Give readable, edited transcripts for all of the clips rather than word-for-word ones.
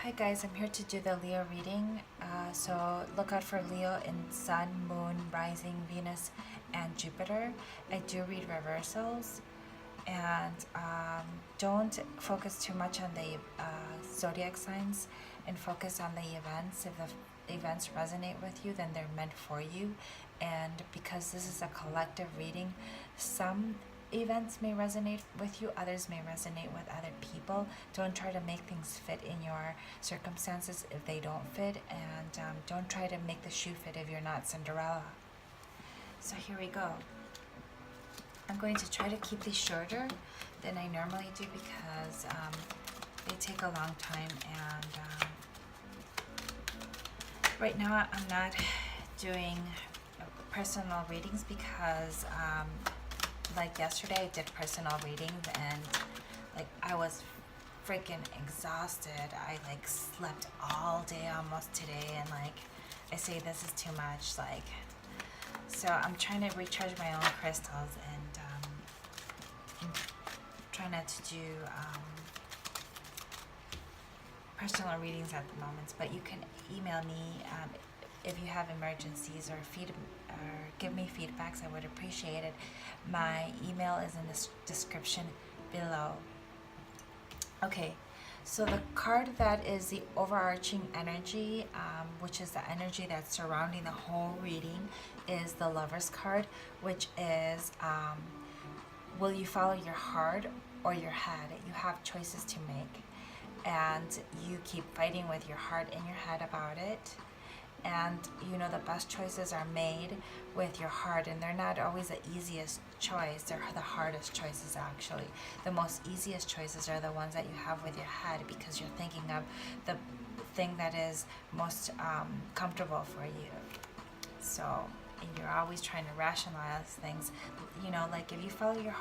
Hi guys, I'm here to do the Leo reading. So look out for Leo in Sun, Moon, Rising, Venus, and Jupiter. I do read reversals, and don't focus too much on the zodiac signs and focus on the events. If the events resonate with you, then they're meant for you. And because this is a collective reading, some events may resonate with you, others may resonate with other people. Don't try to make things fit in your circumstances if they don't fit, and don't try to make the shoe fit if you're not Cinderella. So here we go. I'm going to try to keep these shorter than I normally do because they take a long time, and right now I'm not doing personal readings because like yesterday I did personal readings and like I was freaking exhausted. I like slept all day almost today, and like I say this is too much, like, so I'm trying to recharge my own crystals and try not to do personal readings at the moment, but you can email me if you have emergencies or give me feedbacks. I would appreciate it. My email is in the description below. Okay, so the card that is the overarching energy, which is the energy that's surrounding the whole reading, is the Lover's card, which is will you follow your heart or your head? You have choices to make, and you keep fighting with your heart and your head about it. And you know the best choices are made with your heart, and they're not always the easiest choice. They're the hardest choices, actually. The most easiest choices are the ones that you have with your head, because you're thinking of the thing that is most comfortable for you. So, and you're always trying to rationalize things. You know, like if you follow your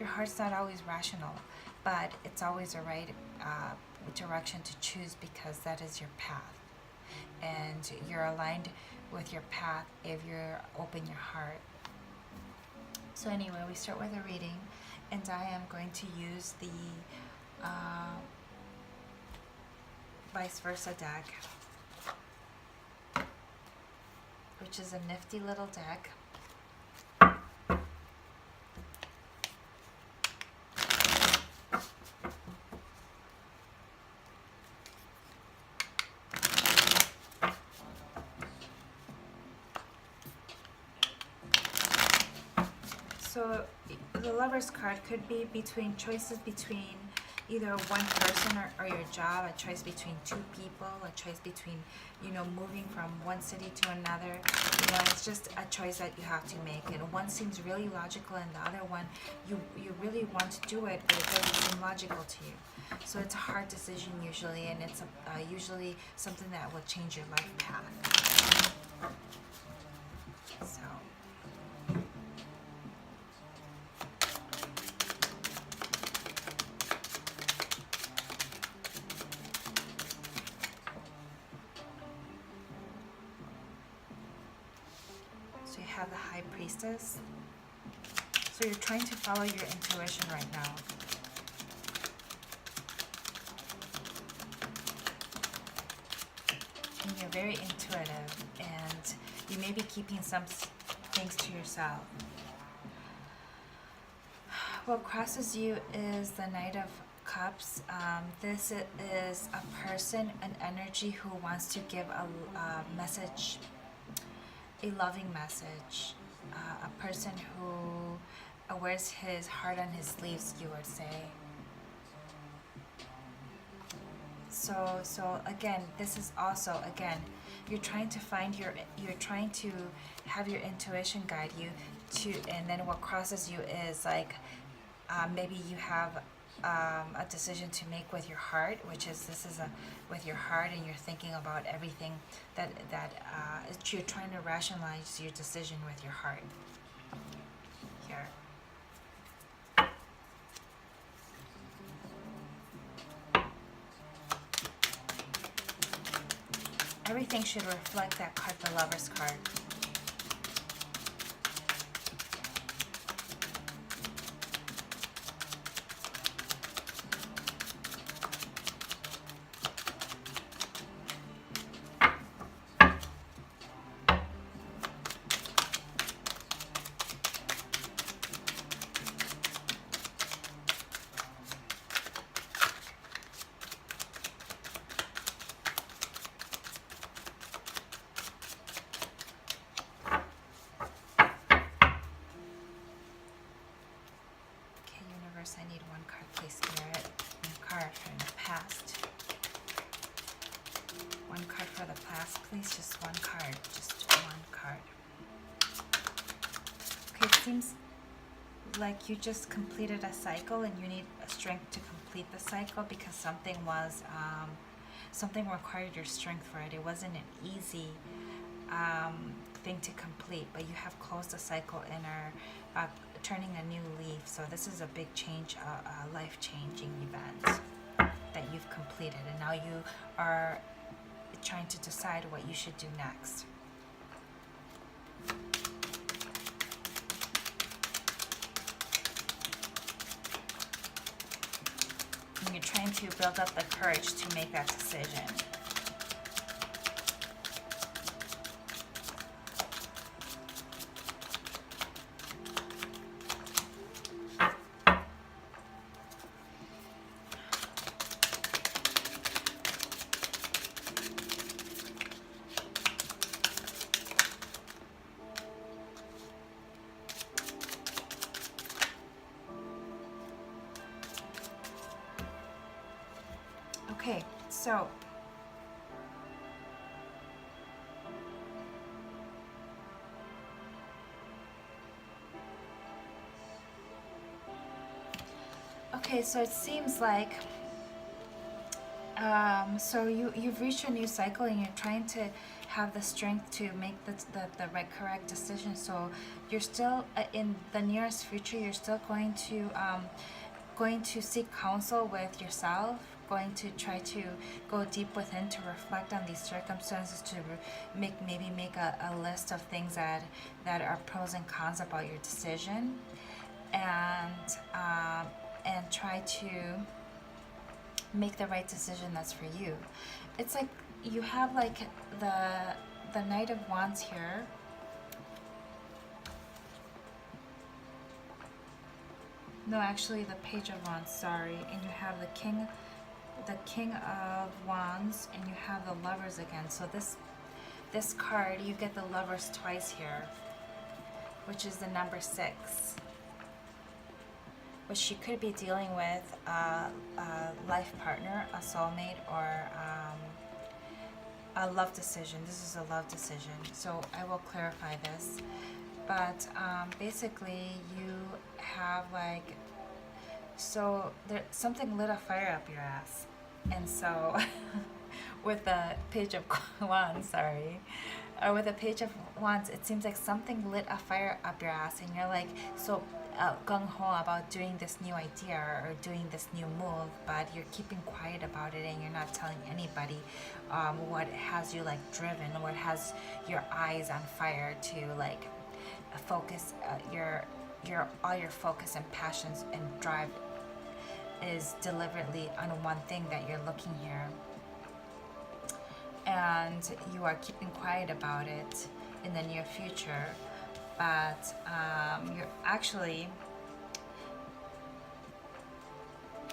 heart's not always rational, but it's always a right direction to choose, because that is your path. And you're aligned with your path if you're open your heart. So anyway, we start with a reading, and I am going to use the vice versa deck, which is a nifty little deck. So the Lover's card could be between choices between either one person or your job, a choice between two people, a choice between, you know, moving from one city to another. You know, it's just a choice that you have to make. And one seems really logical, and the other one, you really want to do it, but it doesn't seem logical to you. So it's a hard decision usually, and it's usually something that will change your life path. So. So you have the High Priestess. So you're trying to follow your intuition right now. And you're very intuitive, and you may be keeping some things to yourself. What crosses you is the Knight of Cups. This is a person, an energy who wants to give a message, a loving message, a person who wears his heart on his sleeves, you would say. So again, this is also, again, you're trying to find you're trying to have your intuition guide you to, and then what crosses you is like maybe you have a decision to make with your heart, which is with your heart, and you're thinking about everything that you're trying to rationalize your decision with your heart. Here. Everything should reflect that card, the Lover's card. class, please? Just one card. Just one card. Okay, it seems like you just completed a cycle and you need strength to complete the cycle because something was, something required your strength for it. It wasn't an easy thing to complete, but you have closed the cycle and are turning a new leaf. So this is a big change, a life-changing event that you've completed, and now you are trying to decide what you should do next. And you're trying to build up the courage to make that decision. Okay, so it seems like so you've reached a new cycle and you're trying to have the strength to make the right correct decision. So you're still in the nearest future, you're still going to seek counsel with yourself, going to try to go deep within to reflect on these circumstances, to maybe make a list of things that are pros and cons about your decision, and try to make the right decision that's for you. It's like you have like the Knight of Wands here. No, actually the Page of Wands, sorry. And you have the King of Wands, and you have the Lovers again. So this card, you get the Lovers twice here, which is the number 6. Which she could be dealing with a life partner, a soulmate, or a love decision. This is a love decision. So I will clarify this. But basically you have like, so there, something lit a fire up your ass. And so with the Page of Wands, with the Page of Wands, it seems like something lit a fire up your ass, and you're like so gung-ho about doing this new idea or doing this new move, but you're keeping quiet about it and you're not telling anybody what has you like driven, what has your eyes on fire to like focus all your focus and passions and drive is deliberately on one thing that you're looking here, and you are keeping quiet about it in the near future. But you're actually,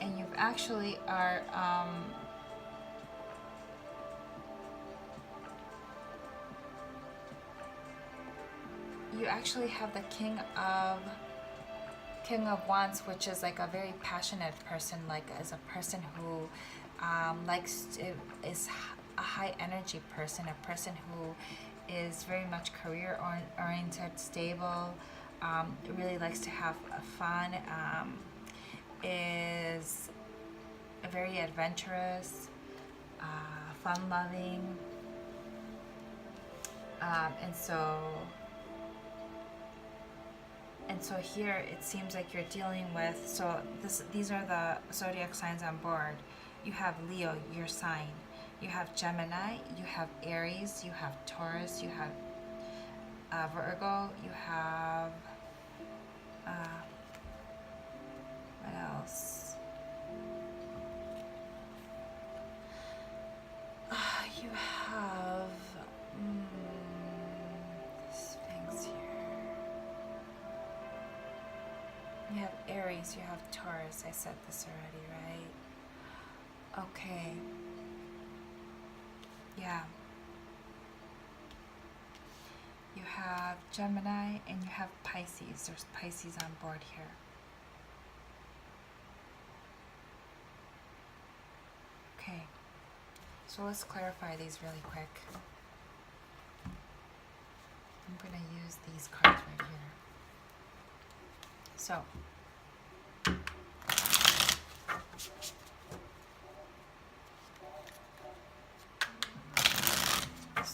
and you actually are you actually have the King of Wands, which is like a very passionate person, like as a person who is a high energy person, a person who is very much career oriented, stable, really likes to have fun, is very adventurous, fun-loving, and so here it seems like you're dealing with, so these are the zodiac signs on board. You have Leo, your sign. You have Gemini, you have Aries, you have Taurus, you have Virgo, you have what else? You have Sphinx here. You have Aries, you have Taurus. I said this already, right? Okay. Yeah. You have Gemini and you have Pisces. There's Pisces on board here. Okay. So let's clarify these really quick. use these cards right here. So,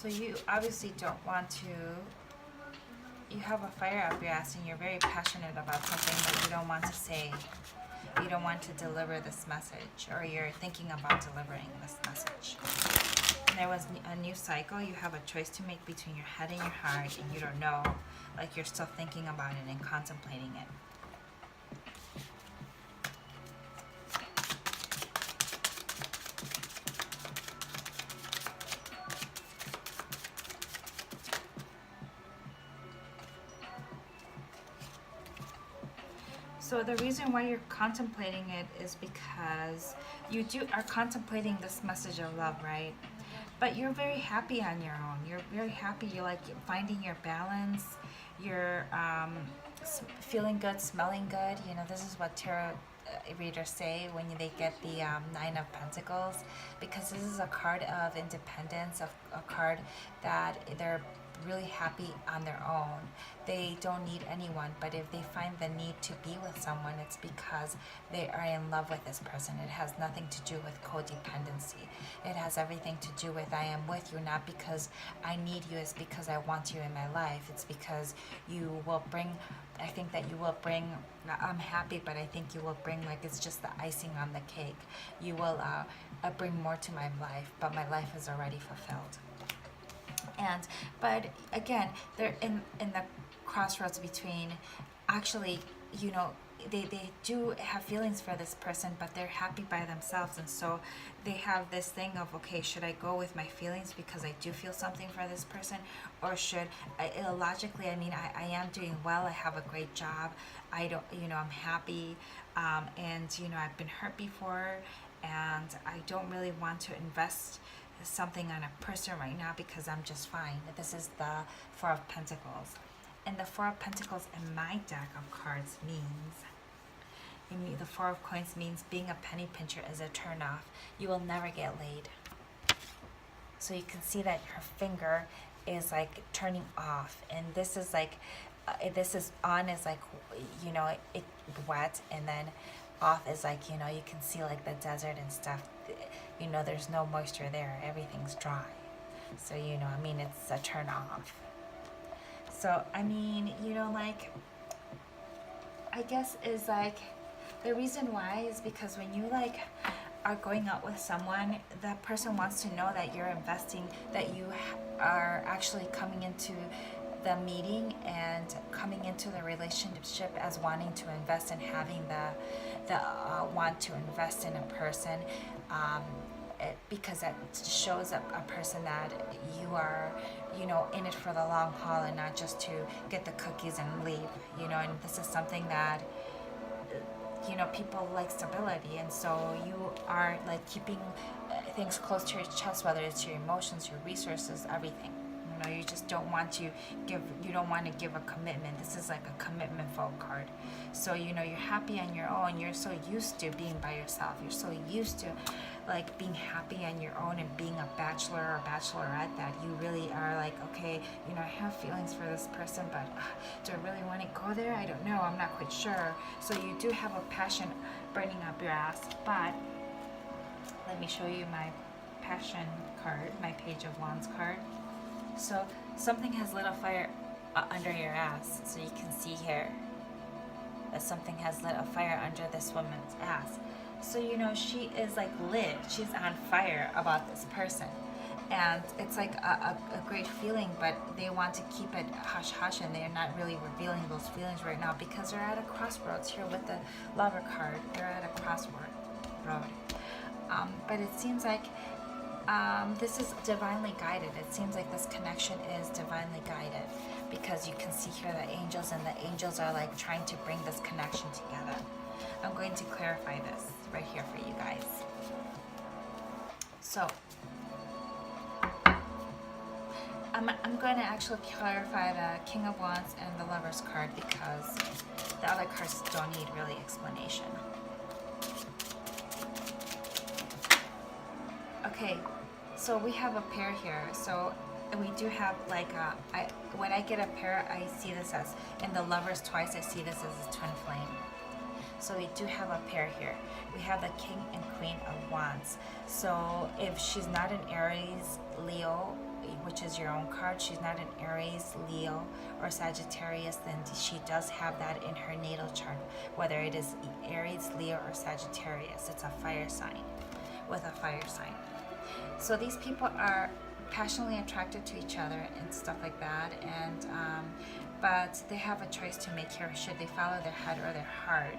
you obviously don't want to, you have a fire up your ass and you're very passionate about something that you don't want to say. You don't want to deliver this message, or you're thinking about delivering this message. And there was a new cycle. You have a choice to make between your head and your heart, and you don't know. Like, you're still thinking about it and contemplating it. So the reason why you're contemplating it is because you are contemplating this message of love, right? But you're very happy on your own. You're very happy. You're like finding your balance. You're feeling good, smelling good. You know, this is what tarot readers say when they get the Nine of Pentacles, because this is a card of independence, a card that they're really happy on their own. They don't need anyone, but if they find the need to be with someone, it's because they are in love with this person. It has nothing to do with codependency. It has everything to do with, I am with you not because I need you, it's because I want you in my life. It's because you will bring, I think that you will bring, I'm happy, but I think you will bring, like, it's just the icing on the cake. You will bring more to my life, but my life is already fulfilled. But again, they're in the crossroads between, actually, you know, they do have feelings for this person, but they're happy by themselves, and so they have this thing of, okay, should I go with my feelings because I do feel something for this person, or should I, logically, I mean, I am doing well, I have a great job, I don't, you know, I'm happy, and you know, I've been hurt before, and I don't really want to invest something on a person right now because I'm just fine. This is the Four of Pentacles, and the Four of Pentacles in my deck of cards means, the Four of Coins means being a penny pincher is a turn off. You will never get laid. So you can see that her finger is like turning off, and this is like this is on is like, you know, it wet, and then off is like, you know, you can see like the desert and stuff. You know, there's no moisture there. Everything's dry. So, you know, I mean, it's a turn off. So, I mean, you know, like, I guess is like, the reason why is because when you like are going out with someone, that person wants to know that you're investing, that you are actually coming into the meeting and coming into the relationship as wanting to invest and having the want to invest in a person, because that shows a person that you are, you know, in it for the long haul and not just to get the cookies and leave, you know. And this is something that, you know, people like stability, and so you are like keeping things close to your chest, whether it's your emotions, your resources, everything. You know, you just don't want to give, you don't want to give a commitment. This is like a commitment full card. So, you know, you're happy on your own. You're so used to being by yourself. You're so used to like being happy on your own and being a bachelor or bachelorette that you really are like, okay, you know, I have feelings for this person, but do I really want to go there? I don't know. I'm not quite sure. So you do have a passion burning up your ass, but let me show you my passion card, my Page of Wands card. So something has lit a fire under your ass. So you can see here that something has lit a fire under this woman's ass. So, you know, she is like lit. She's on fire about this person. And it's like a great feeling, but they want to keep it hush-hush, and they're not really revealing those feelings right now because they're at a crossroads here with the Lover card. They're at a crossroad. But it seems like this is divinely guided. It seems like this connection is divinely guided because you can see here the angels, and the angels are like trying to bring this connection together. I'm going to clarify this right here for you guys. So I'm going to actually clarify the King of Wands and the Lover's card because the other cards don't need really explanation. Okay, so we have a pair here. So And we do have like when I get a pair, I see this as, in the lovers twice, I see this as a twin flame. So we do have a pair here. We have the King and Queen of Wands. So if she's not an Aries, Leo, which is your own card, she's not an Aries, Leo, or Sagittarius, then she does have that in her natal chart. Whether it is Aries, Leo, or Sagittarius, it's a fire sign with a fire sign. So these people are passionately attracted to each other and stuff like that, and but they have a choice to make here. Should they follow their head or their heart?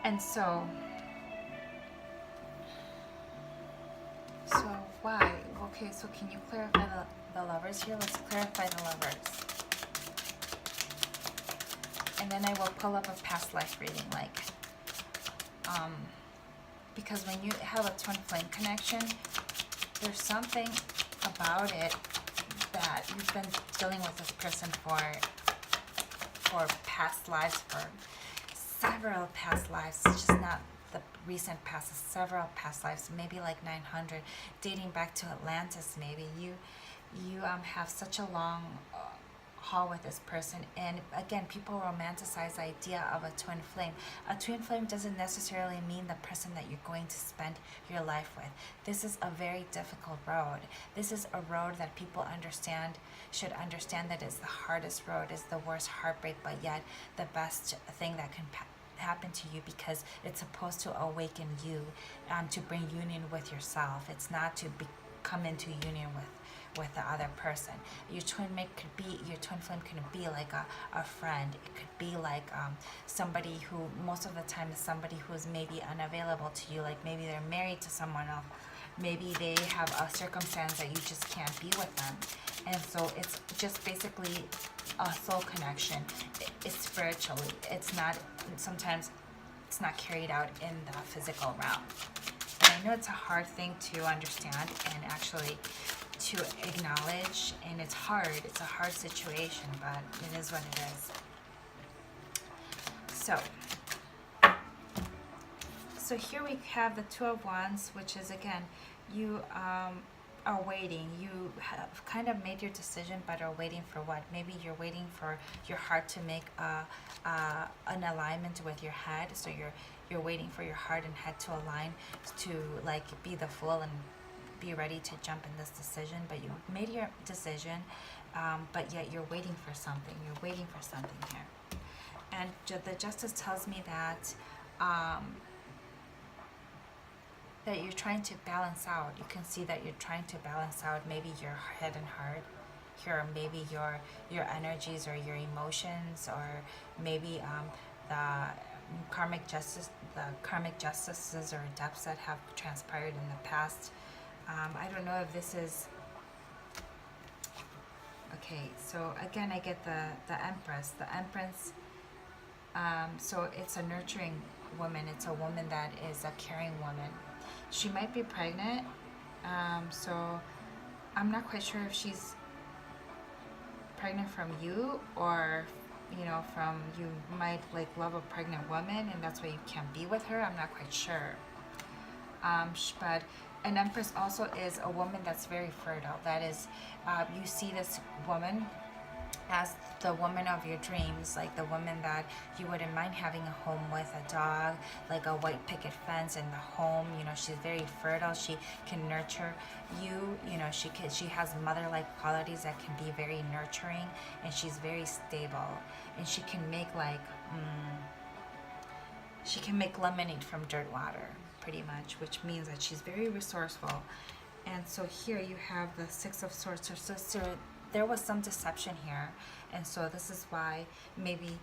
And so why? Okay, so can you clarify the lovers here? Let's clarify the lovers. And then I will pull up a past life reading, like, because when you have a twin flame connection, there's something about it that you've been dealing with this person for past lives, for several past lives. It's just not the recent past, several past lives, maybe like 900, dating back to Atlantis. Maybe you have such a long haul with this person. And again, people romanticize the idea of a twin flame. A twin flame doesn't necessarily mean the person that you're going to spend your life with. This is a very difficult road. This is a road that people should understand that it's the hardest road, is the worst heartbreak, but yet the best thing that can happen to you, because it's supposed to awaken you, to bring union with yourself. It's not to come into union with the other person. Your twin flame could be like a friend. It could be like somebody who most of the time is somebody who's maybe unavailable to you, like maybe they're married to someone else, maybe they have a circumstance that you just can't be with them. And so it's just basically a soul connection. It's spiritually, sometimes it's not carried out in the physical realm. And I know it's a hard thing to understand and actually to acknowledge, and it's a hard situation, but it is what it is. So here we have the Two of Wands, which is, again, you are waiting. You have kind of made your decision, but are waiting for what? Maybe you're waiting for your heart to make an alignment with your head. So you're waiting for your heart and head to align, to like be the fool and be ready to jump in this decision. But you made your decision, but yet you're waiting for something. You're waiting for something here. And the Justice tells me that that you're trying to balance out. You can see that you're trying to balance out maybe your head and heart here, or maybe your energies or your emotions, or maybe the karmic justices or depths that have transpired in the past. I don't know if this is okay. So again, I get the Empress. The Empress. So it's a nurturing woman. It's a woman that is a caring woman. She might be pregnant, so I'm not quite sure if she's pregnant from you, or from, you might like love a pregnant woman and that's why you can't be with her. I'm not quite sure. But an Empress also is a woman that's very fertile. That is, you see this woman as the woman of your dreams, like the woman that you wouldn't mind having a home with, a dog, like a white picket fence in the home. She's very fertile. She can nurture you. She has mother-like qualities that can be very nurturing, and she's very stable. And she can make lemonade from dirt water, pretty much, which means that she's very resourceful. And so here you have the Six of Swords. So there was some deception here, and so this is why maybe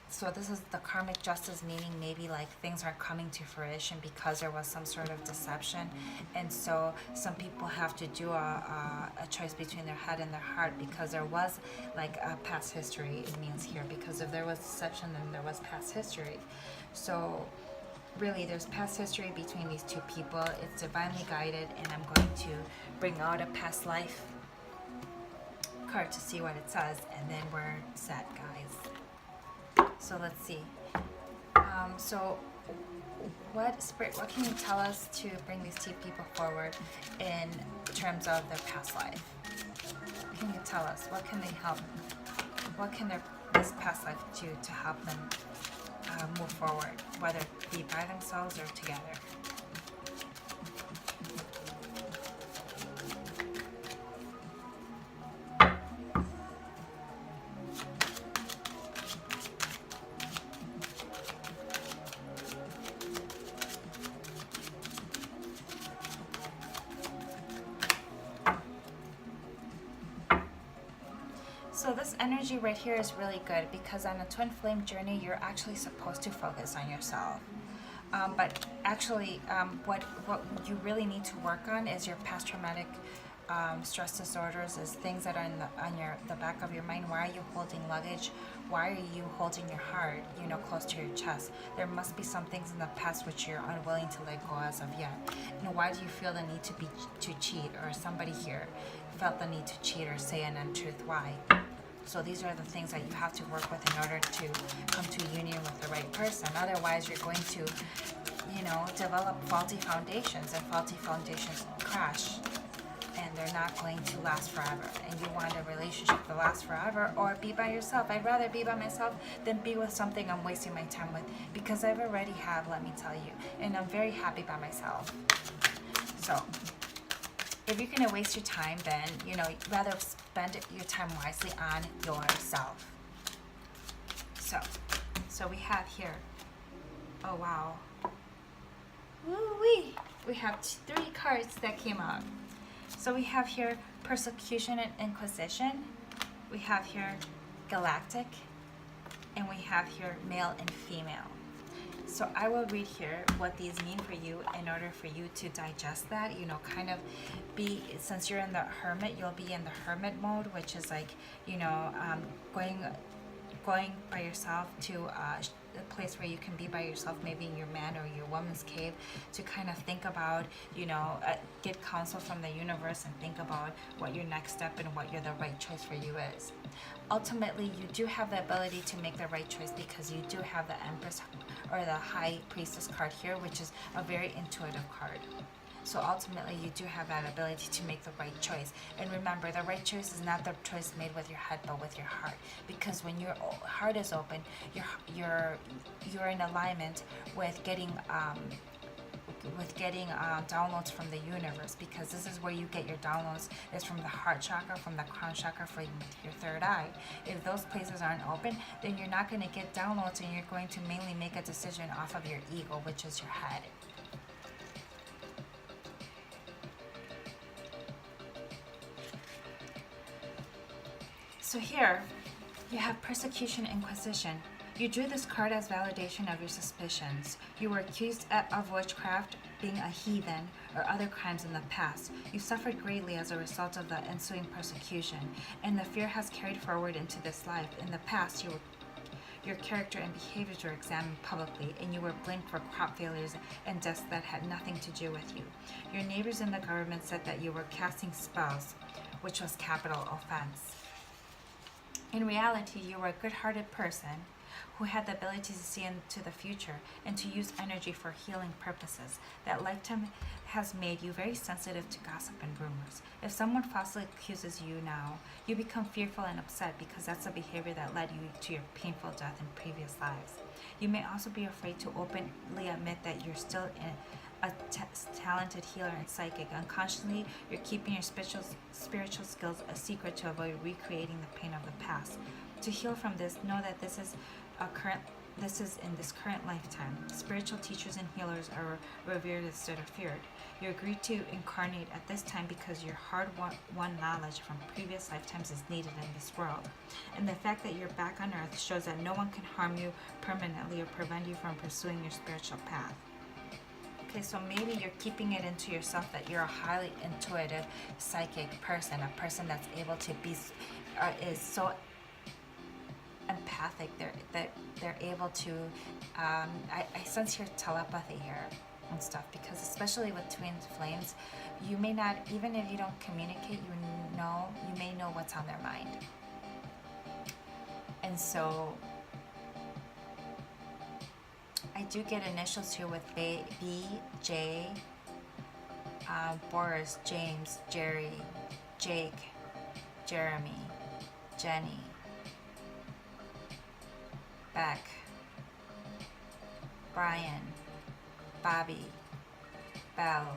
so this is the karmic justice, meaning maybe like things aren't coming to fruition because there was some sort of deception. And so some people have to do a choice between their head and their heart, because there was like a past history, it means here, because if there was deception, then there was past history. So really, there's past history between these two people. It's divinely guided, and I'm going to bring out a past life card to see what it says, and then we're set, guys. So let's see. So what can you tell us to bring these two people forward in terms of their past life? What can you tell us? What can they help? What can this past life do to help them move forward, whether it be by themselves or together? So this energy right here is really good because on a twin flame journey, you're actually supposed to focus on yourself. But actually, what you really need to work on is your past traumatic stress disorders, is things that are on the back of your mind. Why are you holding luggage? Why are you holding your heart, close to your chest? There must be some things in the past which you're unwilling to let go as of yet. Why do you feel the need to cheat, or somebody here felt the need to cheat or say an untruth? Why? So these are the things that you have to work with in order to come to union with the right person. Otherwise, you're going to, develop faulty foundations, and faulty foundations crash, and they're not going to last forever. And you want a relationship to last forever, or be by yourself. I'd rather be by myself than be with something I'm wasting my time with, because I've already have, let me tell you, and I'm very happy by myself. So if you're going to waste your time, then, rather spend your time wisely on yourself. So we have here, oh wow, woo-wee. We have 3 cards that came out. So we have here Persecution and Inquisition. We have here Galactic. And we have here Male and Female. So I will read here what these mean for you in order for you to digest that, kind of be, since you're in the Hermit, you'll be in the Hermit mode, which is like, going by yourself to a place where you can be by yourself, maybe in your man or your woman's cave, to kind of think about, get counsel from the universe and think about what your next step and what the right choice for you is. Ultimately, you do have the ability to make the right choice because you do have the Empress or the High Priestess card here, which is a very intuitive card. So ultimately, you do have that ability to make the right choice. And remember, the right choice is not the choice made with your head, but with your heart. Because when your heart is open, you're in alignment with getting downloads from the universe, because this is where you get your downloads, is from the heart chakra, from the crown chakra, from your third eye. If those places aren't open, then you're not going to get downloads, and you're going to mainly make a decision off of your ego, which is your head. So here, you have Persecution, Inquisition. You drew this card as validation of your suspicions. You were accused of witchcraft, being a heathen, or other crimes in the past. You suffered greatly as a result of the ensuing persecution, and the fear has carried forward into this life. In the past, your character and behaviors were examined publicly, and you were blamed for crop failures and deaths that had nothing to do with you. Your neighbors in the government said that you were casting spells, which was capital offense. In reality, you were a good-hearted person who had the ability to see into the future and to use energy for healing purposes. That lifetime has made you very sensitive to gossip and rumors. If someone falsely accuses you now, you become fearful and upset because that's a behavior that led you to your painful death in previous lives. You may also be afraid to openly admit that you're still a talented healer and psychic. Unconsciously, you're keeping your spiritual skills a secret to avoid recreating the pain of the past. To heal from this, know that this is in this current lifetime. Spiritual teachers and healers are revered instead of feared. You agreed to incarnate at this time because your hard-won knowledge from previous lifetimes is needed in this world. And the fact that you're back on Earth shows that no one can harm you permanently or prevent you from pursuing your spiritual path. Okay, so maybe you're keeping it into yourself that you're a highly intuitive, psychic person, a person that's able to be, is so empathic. They're able to. I sense your telepathy here and stuff, because especially with twin flames, you may not, even if you don't communicate, you may know what's on their mind, and so I do get initials here with B, J, Boris, James, Jerry, Jake, Jeremy, Jenny, Beck, Brian, Bobby, Belle,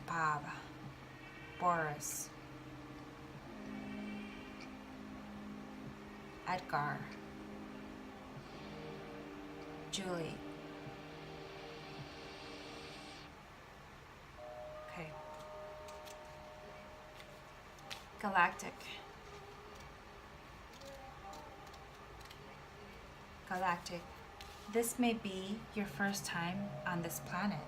Bob, Boris, Edgar, Julie. Okay. Galactic. Galactic. This may be your first time on this planet.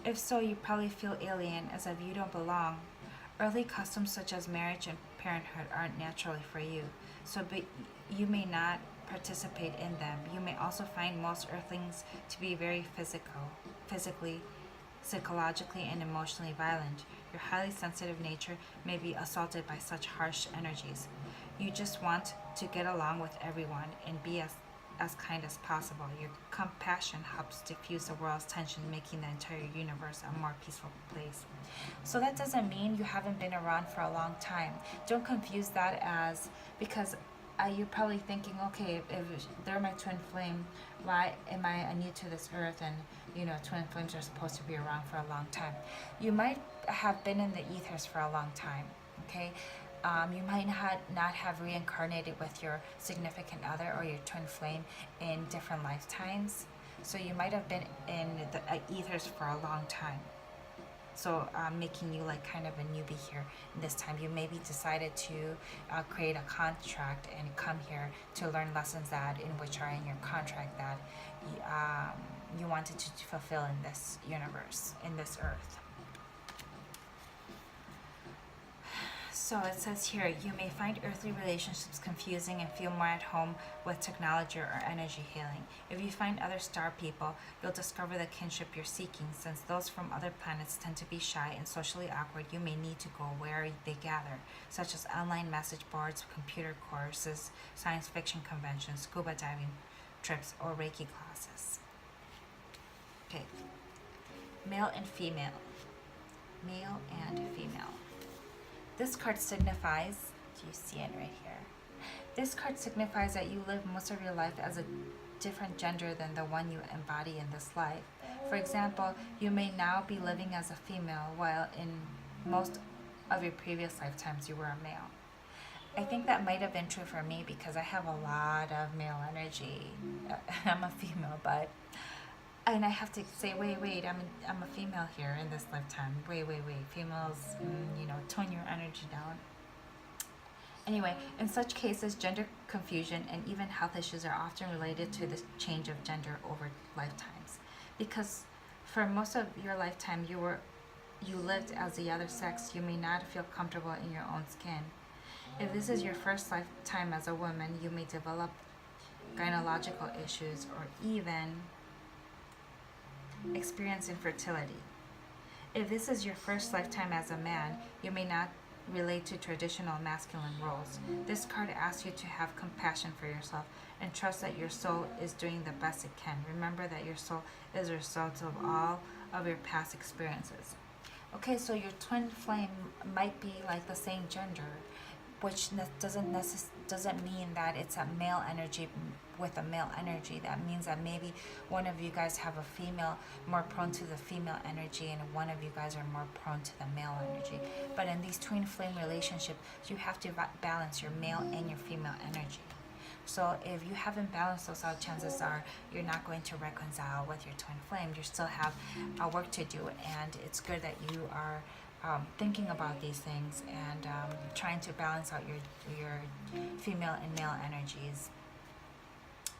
If so, you probably feel alien, as if you don't belong. Earthly customs such as marriage and parenthood aren't naturally for you, so you may not participate in them. You may also find most earthlings to be very physically, psychologically, and emotionally violent. Your highly sensitive nature may be assaulted by such harsh energies. You just want to get along with everyone and be as kind as possible. Your compassion helps diffuse the world's tension, making the entire universe a more peaceful place. So that doesn't mean you haven't been around for a long time. Don't confuse that as, because you're probably thinking, okay, if they're my twin flame, why am I new to this earth? And twin flames are supposed to be around for a long time. You might have been in the ethers for a long time, okay? You might not have reincarnated with your significant other or your twin flame in different lifetimes. So you might have been in the ethers for a long time. So making you like kind of a newbie here this time. You maybe decided to create a contract and come here to learn lessons that in which are in your contract that you wanted to fulfill in this universe, in this earth. So it says here, you may find earthly relationships confusing and feel more at home with technology or energy healing. If you find other star people, you'll discover the kinship you're seeking. Since those from other planets tend to be shy and socially awkward, you may need to go where they gather, such as online message boards, computer courses, science fiction conventions, scuba diving trips, or Reiki classes. Okay. Male and female. Male and female. This card signifies, do you see it right here? This card signifies that you live most of your life as a different gender than the one you embody in this life. For example, you may now be living as a female while in most of your previous lifetimes you were a male. I think that might have been true for me because I have a lot of male energy. I'm a female, and I have to say, wait, I'm a female here in this lifetime. Wait. Females, tone your energy down. Anyway, in such cases, gender confusion and even health issues are often related to the change of gender over lifetimes. Because for most of your lifetime, you lived as the other sex, you may not feel comfortable in your own skin. If this is your first lifetime as a woman, you may develop gynecological issues or even experience infertility. If this is your first lifetime as a man, you may not relate to traditional masculine roles. This card asks you to have compassion for yourself and trust that your soul is doing the best it can. Remember that your soul is a result of all of your past experiences. Okay, so your twin flame might be like the same gender, which doesn't mean that it's a male energy with a male energy. That means that maybe one of you guys have a female, more prone to the female energy, and one of you guys are more prone to the male energy. But in these twin flame relationships, you have to balance your male and your female energy. So if you haven't balanced those out, chances are you're not going to reconcile with your twin flame. You still have work to do, and it's good that you are thinking about these things and trying to balance out your female and male energies.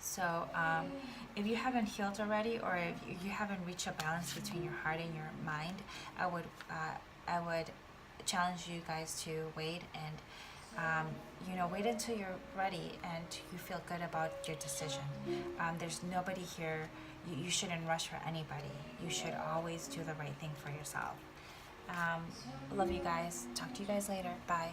So if you haven't healed already, or if you haven't reached a balance between your heart and your mind, I would challenge you guys to wait and wait until you're ready and you feel good about your decision. There's nobody here. You shouldn't rush for anybody. You should always do the right thing for yourself. Love you guys. Talk to you guys later. Bye.